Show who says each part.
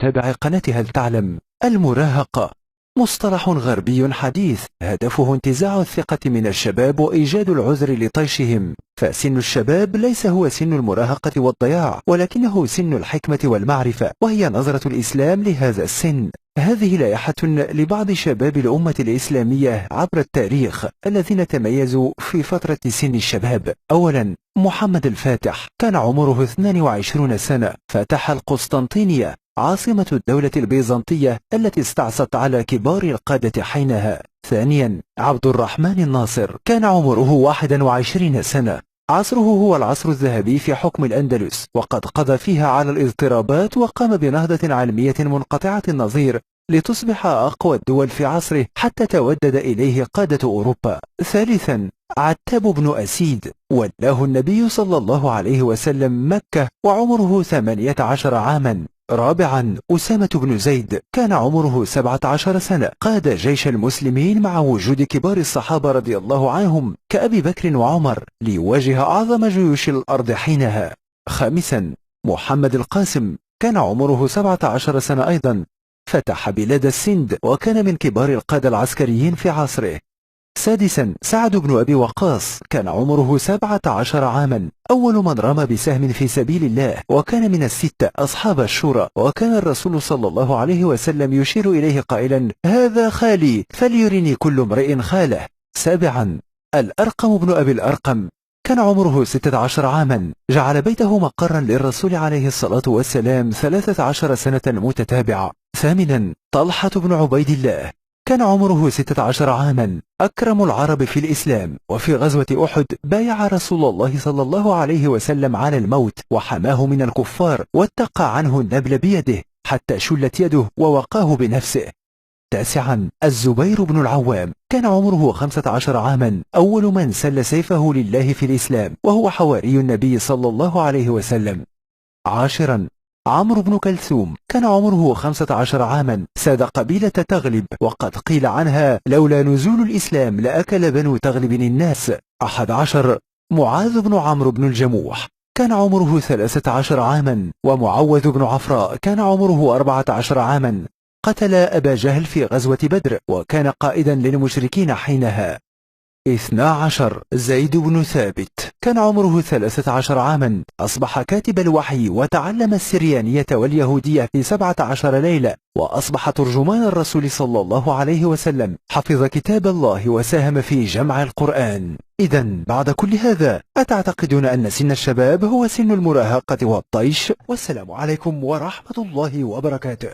Speaker 1: متابع قناة هل تعلم. المراهقة مصطلح غربي حديث هدفه انتزاع الثقة من الشباب وإيجاد العذر لطيشهم، فسن الشباب ليس هو سن المراهقة والضياع، ولكنه سن الحكمة والمعرفة، وهي نظرة الإسلام لهذا السن. هذه لائحة لبعض شباب الأمة الإسلامية عبر التاريخ الذين تميزوا في فترة سن الشباب. أولا، محمد الفاتح كان عمره 22 سنة، فتح القسطنطينية عاصمة الدولة البيزنطية التي استعصت على كبار القادة حينها. ثانيا، عبد الرحمن الناصر كان عمره 21 سنة، عصره هو العصر الذهبي في حكم الأندلس، وقد قضى فيها على الاضطرابات وقام بنهضة علمية منقطعة النظير لتصبح أقوى الدول في عصره حتى تودد إليه قادة أوروبا. ثالثا، عتاب بن أسيد ولاه النبي صلى الله عليه وسلم مكة وعمره 18 عاما. رابعا، أسامة بن زيد كان عمره 17 سنة، قاد جيش المسلمين مع وجود كبار الصحابة رضي الله عنهم كأبي بكر وعمر ليواجه أعظم جيوش الأرض حينها. خامسا، محمد القاسم كان عمره 17 سنة أيضا، فتح بلاد السند وكان من كبار القادة العسكريين في عصره. سادسا، سعد بن أبي وقاص كان عمره 17 عاما، أول من رمى بسهم في سبيل الله، وكان من الستة أصحاب الشورى، وكان الرسول صلى الله عليه وسلم يشير إليه قائلا: هذا خالي فليرني كل امرئ خاله. سابعا، الأرقم بن أبي الأرقم كان عمره 16 عاما، جعل بيته مقرا للرسول عليه الصلاة والسلام 13 سنة متتابعة. ثامنا، طلحة بن عبيد الله كان عمره 16 عاما، أكرم العرب في الإسلام، وفي غزوة أحد بايع رسول الله صلى الله عليه وسلم على الموت وحماه من الكفار، واتقى عنه النبل بيده حتى شلت يده ووقاه بنفسه. تاسعا، الزبير بن العوام كان عمره 15 عاما، أول من سل سيفه لله في الإسلام، وهو حواري النبي صلى الله عليه وسلم. عاشرا، عمرو بن كلثوم كان عمره 15 عاما، ساد قبيلة تغلب، وقد قيل عنها: لولا نزول الإسلام لأكل بنو تغلب الناس. 11، معاذ بن عمرو بن الجموح كان عمره 13 عاما، ومعوذ بن عفراء كان عمره 14 عاما، قتل أبا جهل في غزوة بدر، وكان قائدا للمشركين حينها. 12، زيد بن ثابت كان عمره 13 عاما، أصبح كاتب الوحي وتعلم السريانية واليهودية في 17 ليلة، وأصبح ترجمان الرسول صلى الله عليه وسلم، حفظ كتاب الله وساهم في جمع القرآن. إذا بعد كل هذا، أتعتقدون أن سن الشباب هو سن المراهقة والطيش؟ والسلام عليكم ورحمة الله وبركاته.